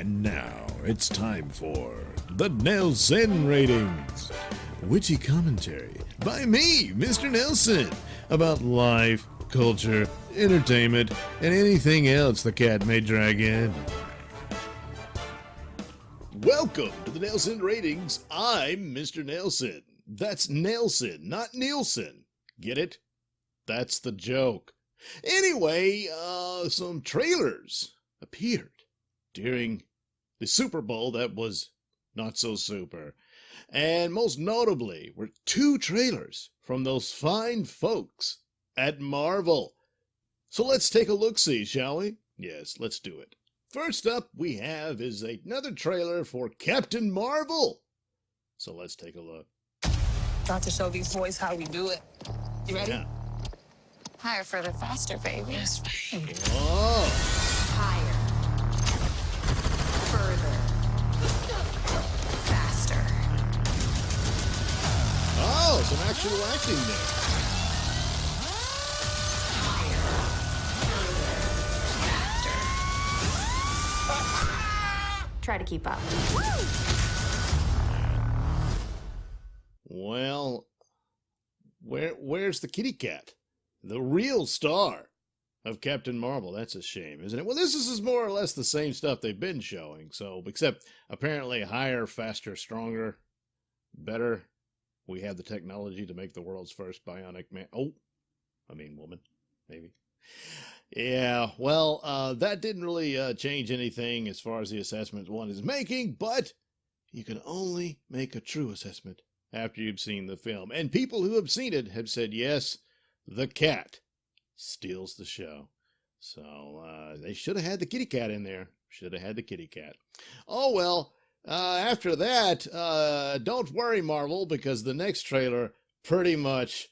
And now it's time for the Nailsin Ratings. Witty commentary by me, Mr. Nailsin, about life, culture, entertainment, and anything else the cat may drag in. Welcome to the Nailsin Ratings. I'm Mr. Nailsin. That's Nailsin, not Nielsen. Get it? That's the joke. Anyway, some trailers appeared during the Superbowl that was not so super. And most notably were two trailers from those fine folks at Marvel. So let's take a look-see, shall we? Yes, let's do it. First up we have is another trailer for Captain Marvel. So let's take a look. About to show these boys how we do it. You ready? Yeah. Higher, further, faster, baby. Yes, baby. Oh. Higher. Further. Faster. Oh, some actual acting there. Higher. Further. Faster. Try to keep up. Well, where's the kitty cat? The real star of Captain Marvel. That's a shame, isn't it? Well, this is more or less the same stuff they've been showing, so except apparently higher, faster, stronger, better. We have the technology to make the world's first bionic man. Woman, maybe. Yeah, well, that didn't really change anything as far as the assessment one is making, but you can only make a true assessment after you've seen the film. And people who have seen it have said, yes, the cat steals the show. So they should have had the kitty cat in there. Should have had the kitty cat. Oh, well, after that, don't worry, Marvel, because the next trailer pretty much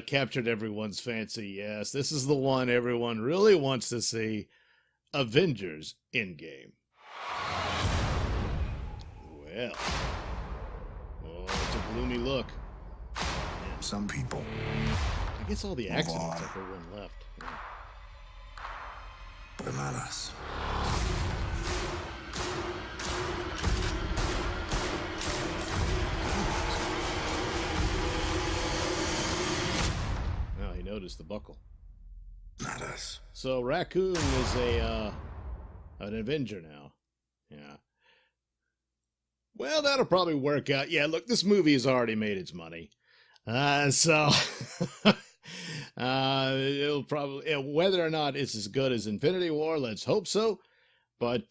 captured everyone's fancy. Yes, this is the one everyone really wants to see. Avengers Endgame. Well, it's a gloomy look. Some people. I guess all the accidents except for one left. Yeah. But not us. Now he noticed the buckle. Not us. So Raccoon is an Avenger now. Yeah. Well, that'll probably work out. Yeah, look, this movie has already made its money. So it'll probably, whether or not it's as good as Infinity War, let's hope so. But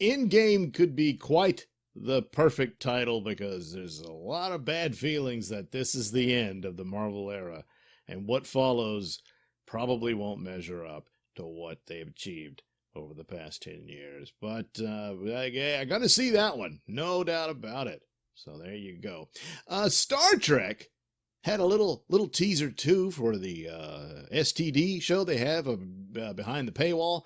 Endgame could be quite the perfect title because there's a lot of bad feelings that this is the end of the Marvel era. And what follows probably won't measure up to what they've achieved over the past 10 years. But I'm going to see that one. No doubt about it. So there you go. Star Trek had a little teaser too for the STD show they have behind the paywall.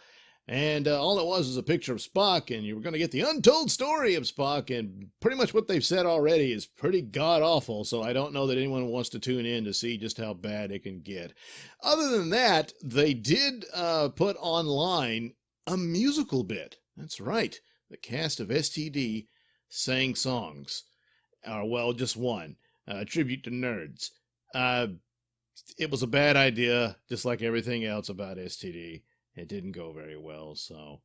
And all it was a picture of Spock, and you were going to get the untold story of Spock, and pretty much what they've said already is pretty god-awful, so I don't know that anyone wants to tune in to see just how bad it can get. Other than that, they did put online a musical bit. That's right. The cast of STD sang songs. Well, just one. A tribute to nerds. It was a bad idea, just like everything else about STD. It didn't go very well, so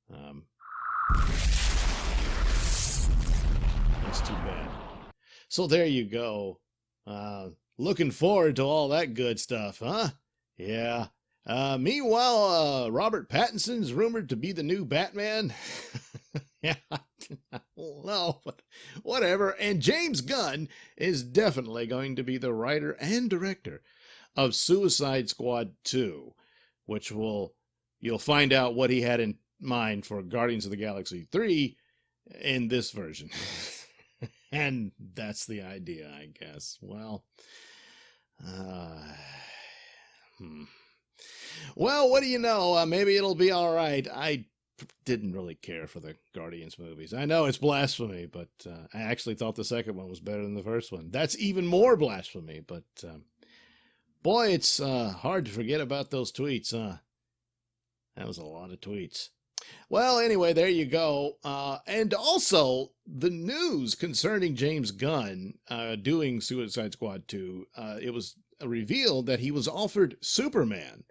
that's too bad. So there you go. Looking forward to all that good stuff, huh? Yeah. Meanwhile, Robert Pattinson's rumored to be the new Batman. Yeah, no, but whatever. And James Gunn is definitely going to be the writer and director of Suicide Squad 2, which you'll find out what he had in mind for Guardians of the Galaxy 3 in this version. And that's the idea, I guess. Well, well, what do you know? Maybe it'll be all right. I didn't really care for the Guardians movies. I know it's blasphemy, but I actually thought the second one was better than the first one. That's even more blasphemy, but boy, it's hard to forget about those tweets, huh? That was a lot of tweets. Well, anyway, there you go. And also, the news concerning James Gunn doing Suicide Squad 2, it was revealed that he was offered Superman,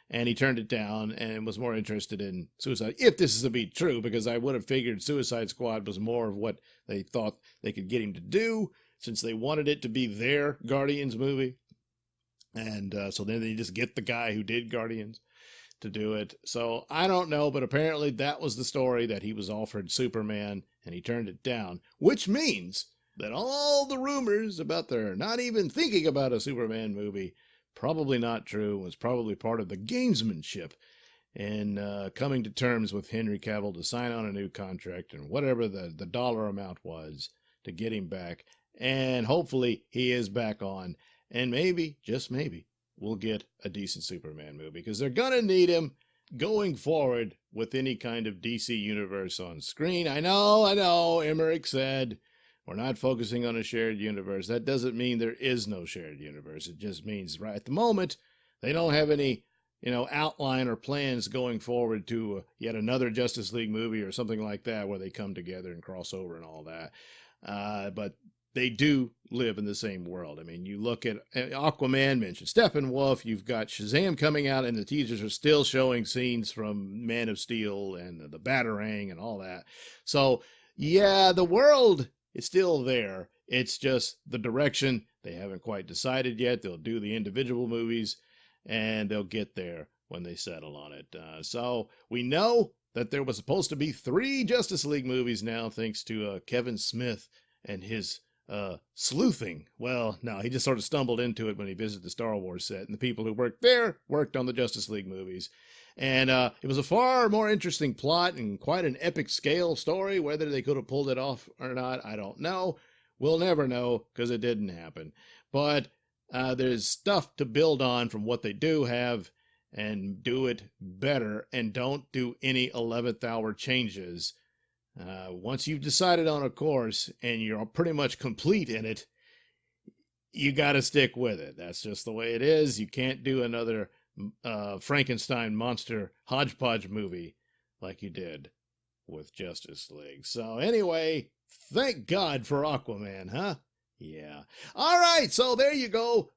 and he turned it down and was more interested in Suicide, if this is to be true, because I would have figured Suicide Squad was more of what they thought they could get him to do, since they wanted it to be their Guardians movie. And so then they just get the guy who did Guardians to do it. So I don't know, but apparently that was the story, that he was offered Superman and he turned it down, which means that all the rumors about their not even thinking about a Superman movie, probably not true, was probably part of the gamesmanship and coming to terms with Henry Cavill to sign on a new contract and whatever the dollar amount was to get him back. And hopefully he is back on, and maybe, just maybe, we'll get a decent Superman movie, because they're going to need him going forward with any kind of DC universe on screen. I know, Emmerich said, we're not focusing on a shared universe. That doesn't mean there is no shared universe. It just means right at the moment, they don't have any, outline or plans going forward to yet another Justice League movie or something like that, where they come together and cross over and all that. But they do live in the same world. I mean, you look at Aquaman, mentioned Steppenwolf, you've got Shazam coming out, and the teasers are still showing scenes from Man of Steel and the Batarang and all that. So, yeah, the world is still there. It's just the direction they haven't quite decided yet. They'll do the individual movies, and they'll get there when they settle on it. So we know that there was supposed to be 3 Justice League movies now, thanks to Kevin Smith and his sleuthing. Well, no, he just sort of stumbled into it when he visited the Star Wars set, and the people who worked there worked on the Justice League movies. And it was a far more interesting plot and quite an epic scale story. Whether they could have pulled it off or not, I don't know. We'll never know, because it didn't happen. But there's stuff to build on from what they do have, and do it better, and don't do any 11th hour changes. Once you've decided on a course and you're pretty much complete in it, you got to stick with it. That's just the way it is. You can't do another Frankenstein monster hodgepodge movie like you did with Justice League. So anyway, thank God for Aquaman, huh? Yeah. All right, so there you go.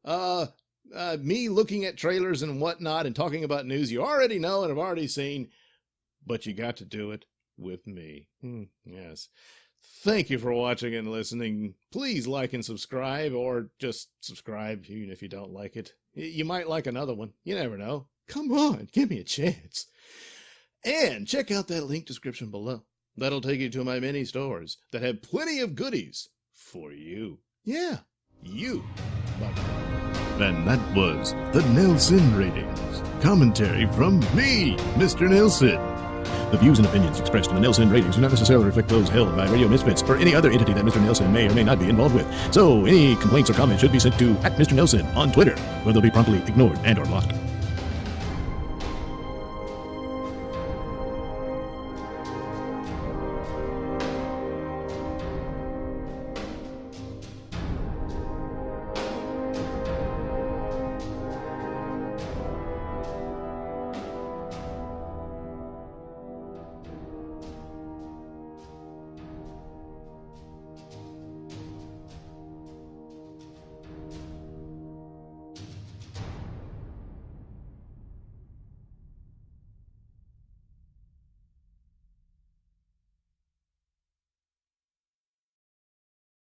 Me looking at trailers and whatnot and talking about news you already know and have already seen, but you got to do it with me. Yes. Thank you for watching and listening. Please like and subscribe, or just subscribe even if you don't like it. You might like another one. You never know. Come on, give me a chance. And check out that link description below. That'll take you to my many stores that have plenty of goodies for you. Yeah, you. Bye-bye. And that was the Nailsin Ratings. Commentary from me, Mr. Nailsin. The views and opinions expressed in the Nailsin Ratings do not necessarily reflect those held by Radio Misfits or any other entity that Mr. Nailsin may or may not be involved with. So any complaints or comments should be sent to @Mr. Nailsin on Twitter, where they'll be promptly ignored and or blocked.